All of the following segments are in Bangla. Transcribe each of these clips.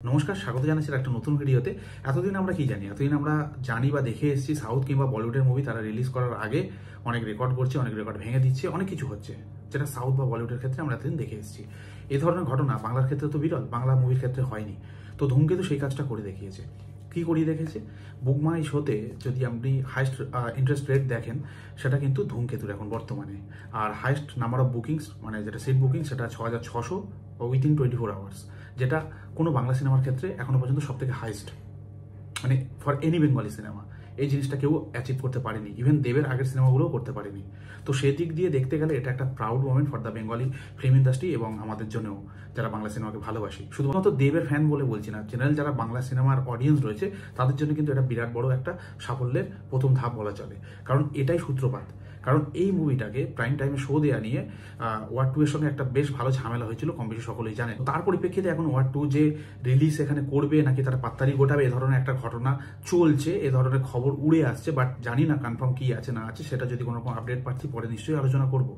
নমস্কার, স্বাগত জানাচ্ছি একটা নতুন ভিডিওতে। এতদিন আমরা কি জানি? এতদিন আমরা জানি বা দেখে এসেছি সাউথ কিংবা বলিউডের মুভি তারা রিলিজ করার আগে অনেক রেকর্ড করছে, অনেক রেকর্ড ভেঙে দিচ্ছে, অনেক কিছু হচ্ছে, যেটা সাউথ বা বলিউডের ক্ষেত্রে আমরা এতদিন দেখে এসেছি। এই ধরনের ঘটনা বাংলার ক্ষেত্রে তো বিরল, বাংলা মুভির ক্ষেত্রে হয়নি। তো ধূমকেতু সেই কাজটা করে দেখিয়েছে। কি করিয়ে দেখেছে? বুক মাই শোতে যদি আপনি হাইস্ট ইন্টারেস্ট রেট দেখেন, সেটা কিন্তু ধূমকেতুর এখন বর্তমানে। আর হাইস্ট নাম্বার অফ বুকিংস, মানে যেটা সিট বুকিং, সেটা 6,600 উইথিন 24 আওয়ার্স, যেটা কোনো বাংলা সিনেমার ক্ষেত্রে এখনো পর্যন্ত সব থেকে হাইস্ট, মানে ফর এনি বেঙ্গলি সিনেমা। এই জিনিসটা কেউ অ্যাচিভ করতে পারেনি, ইভেন দেবের আগের সিনেমাগুলোও করতে পারেনি। তো সেই দিক দিয়ে দেখতে গেলে এটা একটা proud moment for the Bengali film industry এবং আমাদের জন্যও, যারা বাংলা সিনেমাকে ভালোবাসি। শুধুমাত্র দেবের ফ্যান বলে বলছি না, জেনারেল যারা বাংলা সিনেমার অডিয়েন্স রয়েছে তাদের জন্য কিন্তু এটা বিরাট বড় একটা সাফল্যের প্রথম ধাপ বলা চলে। কারণ এটাই সূত্রপাত। কারণ এই মুভিটাকে প্রাইম টাইমে শো দেওয়া নিয়ে ওয়ার 2 এর সঙ্গে একটা বেশ ভালো ঝামেলা হয়েছিল, কম বেশি সকলেই জানেন। তার পরিপ্রেক্ষিতে এখন ওয়ার 2 যে রিলিজ এখানে করবে নাকি তারা পাত্তারি গোটাবে, এ ধরনের একটা ঘটনা চলছে, এ ধরনের খবর উড়ে আসছে। বাট জানি না কনফার্ম কি আছে না আছে, সেটা যদি কোনো রকম আপডেট পাচ্ছি পরে নিশ্চয়ই আলোচনা করব।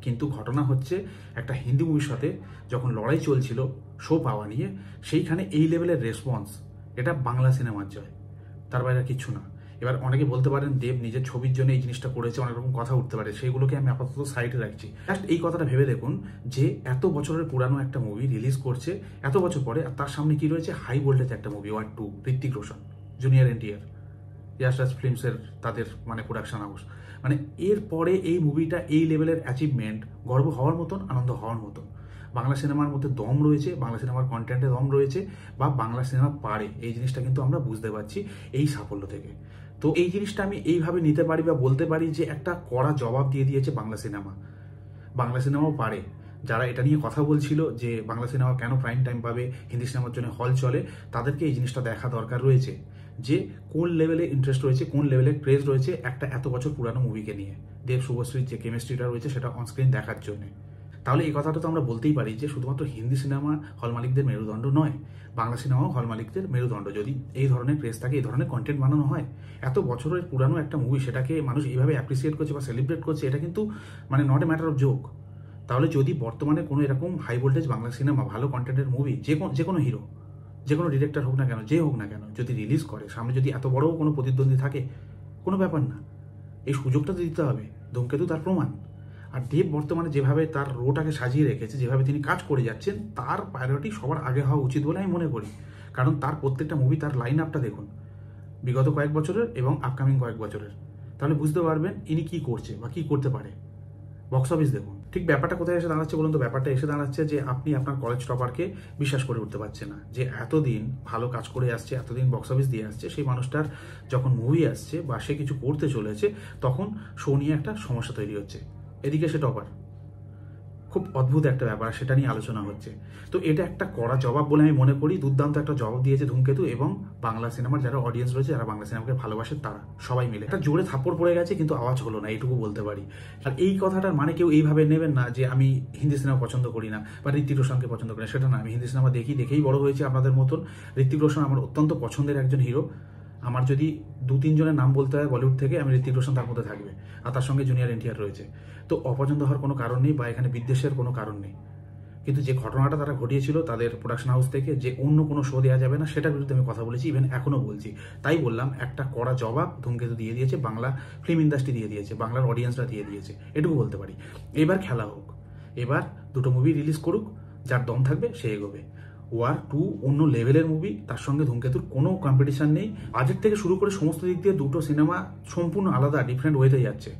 কিন্তু ঘটনা হচ্ছে, একটা হিন্দি মুভির সাথে যখন লড়াই চলছিল শো পাওয়া নিয়ে, সেইখানে এই লেভেলের রেসপন্স, এটা বাংলা সিনেমার জয়, তার বাইরে কিচ্ছু না। এবার অনেকে বলতে পারেন দেব নিজের ছবির জন্য এই জিনিসটা করেছে, অনেক রকম কথা উঠতে পারে, সেইগুলোকে আমি আপাতত সাইডে রাখছি। জাস্ট এই কথাটা ভেবে দেখুন যে এত বছরের পুরানো একটা মুভি রিলিজ করছে এত বছর পরে, আর তার সামনে কি রয়েছে? হাই ভোল্টেজ একটা movie, War 2, Hrithik Roshan, junior NTR, Yashraj ফিল্মসের তাদের মানে প্রোডাকশন হাউস। মানে এরপরে এই মুভিটা এই লেভেলের অ্যাচিভমেন্ট গর্ব হওয়ার মতন, আনন্দ হওয়ার মতন। বাংলা সিনেমার মধ্যে দম রয়েছে, বাংলা সিনেমার কন্টেন্টে দম রয়েছে, বা বাংলা সিনেমা পারে, এই জিনিসটা কিন্তু আমরা বুঝতে পারছি এই সাফল্য থেকে। তো এই জিনিসটা আমি এইভাবে নিতে পারি বা বলতে পারি যে একটা কড়া জবাব দিয়ে দিয়েছে বাংলা সিনেমা। বাংলা সিনেমাও পারে। যারা এটা নিয়ে কথা বলছিল যে বাংলা সিনেমা কেন প্রাইম টাইম পাবে, হিন্দি সিনেমার জন্য হল চলে, তাদেরকে এই জিনিসটা দেখা দরকার রয়েছে যে কোন লেভেলে ইন্টারেস্ট রয়েছে, কোন লেভেলে ক্রেজ রয়েছে একটা এত বছর পুরানো মুভিকে নিয়ে। দেব শুভশ্রীর যে কেমিস্ট্রিটা রয়েছে সেটা অনস্ক্রিন দেখার জন্য। তাহলে এই কথাটা তো আমরা বলতেই পারি যে শুধুমাত্র হিন্দি সিনেমা হল মালিকদের মেরুদণ্ড নয়, বাংলা সিনেমাও হল মালিকদের মেরুদণ্ড। যদি এই ধরনের ক্রেজ থাকে, এই ধরনের কন্টেন্ট বানানো হয়, এত বছরের পুরানো একটা মুভি, সেটাকে মানুষ এইভাবে অ্যাপ্রিসিয়েট করছে বা সেলিব্রেট করছে, এটা কিন্তু মানে not a matter of joke. তাহলে যদি বর্তমানে কোনো এরকম হাই ভোল্টেজ বাংলা সিনেমা, ভালো কন্টেন্টের মুভি, যে কোনো হিরো, যে কোনো ডিরেক্টর হোক না কেন, যে হোক না কেন, যদি রিলিজ করে, সামনে যদি এত বড় কোনো প্রতিদ্বন্দ্বী থাকে, কোনো ব্যাপার না, এই সুযোগটা তো দিতে হবে। ধূমকেতু তার প্রমাণ। আর দেব বর্তমানে যেভাবে তার রোটাকে সাজিয়ে রেখেছে, যেভাবে তিনি কাজ করে যাচ্ছেন, তার প্রায়োরিটি সবার আগে হওয়া উচিত বলে আমি মনে করি। কারণ তার প্রত্যেকটা মুভি, তার লাইন আপটা দেখুন বিগত কয়েক বছরের এবং আপকামিং কয়েক বছরের, তাহলে বুঝতে পারবেন ইনি কি করছে বা কি করতে পারে। বক্স অফিস দেখুন। ঠিক ব্যাপারটা কোথায় এসে দাঁড়াচ্ছে বলুন তো? ব্যাপারটা এসে দাঁড়াচ্ছে যে আপনি আপনার কলেজ টপারকে বিশ্বাস করে উঠতে পারছেন না, যে এতদিন ভালো কাজ করে আসছে, এতদিন বক্স অফিস দিয়ে আসছে, সেই মানুষটার যখন মুভি আসছে বা সে কিছু করতে চলেছে, তখন শো নিয়ে একটা সমস্যা তৈরি হচ্ছে। এদিকে সে টপার, খুব অদ্ভুত একটা ব্যাপার, সেটা নিয়ে আলোচনা হচ্ছে। তো এটা একটা কড়া জবাব বলে আমি মনে করি। দুর্দান্ত একটা জবাব দিয়েছে ধূমকেতু এবং বাংলা সিনেমার যারা অডিয়েন্স রয়েছে, যারা বাংলা সিনেমাকে ভালোবাসে, তারা সবাই মিলে একটা জোরে থাপ্পড় পড়ে গেছে, কিন্তু আওয়াজ হলো না, এইটুকু বলতে পারি। আর এই কথাটার মানে কেউ এইভাবে নেবেন না যে আমি হিন্দি সিনেমা পছন্দ করি না বা ঋত্বিক রোশনকে পছন্দ করি না, সেটা না। আমি হিন্দি সিনেমা দেখেই বড় হয়েছে আপনাদের মতন। ঋত্বিক রোশন আমার অত্যন্ত পছন্দের একজন হিরো। আমার যদি 2-3 জনের নাম বলতে হয় বলিউড থেকে, আমি ঋত্বিক রোশন তার মধ্যে থাকবে, আর তার সঙ্গে জুনিয়র এনটিআর রয়েছে। তো অপছন্দ হওয়ার কোনো কারণ নেই বা এখানে বিদ্বেষের কোনো কারণ নেই। কিন্তু যে ঘটনাটা তারা ঘটিয়েছিল তাদের প্রোডাকশন হাউস থেকে, যে অন্য কোনো শো দেওয়া যাবে না, সেটার বিরুদ্ধে আমি কথা বলেছি, ইভেন এখনো বলছি। তাই বললাম একটা কড়া জবাব ধূমকেতু দিয়ে দিয়েছে, বাংলা ফিল্ম ইন্ডাস্ট্রি দিয়ে দিয়েছে, বাংলার অডিয়েন্সরা দিয়ে দিয়েছে, এটুকু বলতে পারি। এবার খেলা হোক, এবার দুটো মুভি রিলিজ করুক, যার দম থাকবে সে এগোবে। ওয়ার 2 অন্য লেভেলের মুভি, তার সঙ্গে ধূমকেতুর কোনো কম্পিটিশন নেই। বাজেট থেকে শুরু করে সমস্ত দিক দিয়ে দুটো সিনেমা সম্পূর্ণ আলাদা, ডিফারেন্ট ওয়েতে যাচ্ছে,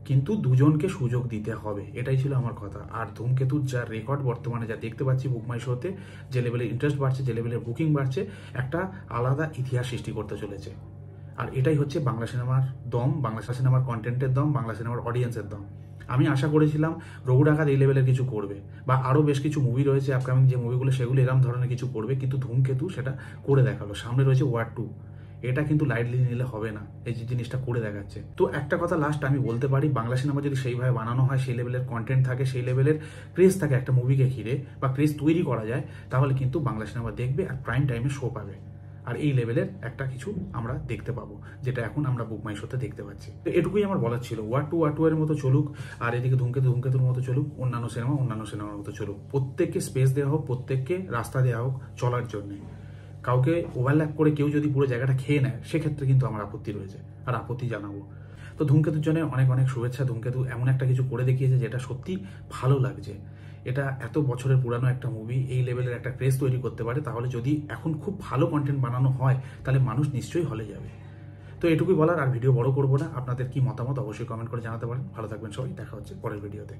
কিন্তু দুজনকে সুযোগ দিতে হবে, এটাই ছিল আমার কথা। আর ধূমকেতুর যা রেকর্ড বর্তমানে যা দেখতে পাচ্ছি বুক মাই শোতে, যে লেভেলের ইন্টারেস্ট বাড়ছে, যে লেভেলের বুকিং বাড়ছে, একটা আলাদা ইতিহাস সৃষ্টি করতে চলেছে। আর এটাই হচ্ছে বাংলা সিনেমার দম, বাংলা সিনেমার কন্টেন্টের দম, বাংলা সিনেমার অডিয়েন্সের দম। আমি আশা করেছিলাম রঘু ডাকাত এই লেভেলের কিছু করবে, বা আরও বেশ কিছু মুভি রয়েছে আপকামিং যে মুভিগুলো, সেগুলো এরকম ধরনের কিছু করবে, কিন্তু ধূমকেতু সেটা করে দেখালো। সামনে রয়েছে ওয়ার 2, এটা কিন্তু লাইটলি নিলে হবে না, এই যে জিনিসটা করে দেখাচ্ছে। তো একটা কথা লাস্ট আমি বলতে পারি, বাংলা সিনেমা যদি সেইভাবে বানানো হয়, সেই লেভেলের কন্টেন্ট থাকে, সেই লেভেলের ক্রেজ থাকে একটা মুভিকে ঘিরে, বা ক্রেজ তৈরি করা যায়, তাহলে কিন্তু বাংলা সিনেমা দেখবে আর প্রাইম টাইমে শো পাবে। আর এই লেভেলের একটা কিছু আমরা দেখতে পাবো, যেটা এখন আমরা বুক মাই শোতে দেখতে পাচ্ছি। তো এটুকুই আমার বলার ছিল। ওয়ার টু এর মতো চলুক, আর এদিকে ধূমকেতুর মতো চলুক, অন্যান্য সিনেমার মতো চলুক। প্রত্যেককে স্পেস দেওয়া হোক, প্রত্যেককে রাস্তা দেওয়া হোক চলার জন্য। কাউকে ওভারল্যাপ করে কেউ যদি পুরো জায়গাটা খেয়ে নেয় সেক্ষেত্রে কিন্তু আমার আপত্তি রয়েছে, আর আপত্তি জানাবো। তো ধূমকেতুর জন্য অনেক অনেক শুভেচ্ছা। ধূমকেতু এমন একটা কিছু করে দেখিয়েছে যেটা সত্যি ভালো লাগছে। এটা এত বছরের পুরানো একটা মুভি এই লেভেলের একটা ক্রেজ তৈরি করতে পারে, তাহলে যদি এখন খুব ভালো কন্টেন্ট বানানো হয় তাহলে মানুষ নিশ্চয়ই হলে যাবে। তো এটুকুই বলার, আর ভিডিও বড় করবো না। আপনাদের কি মতামত অবশ্যই কমেন্ট করে জানাতে পারেন। ভালো থাকবেন সবাই, দেখা হচ্ছে পরের ভিডিওতে।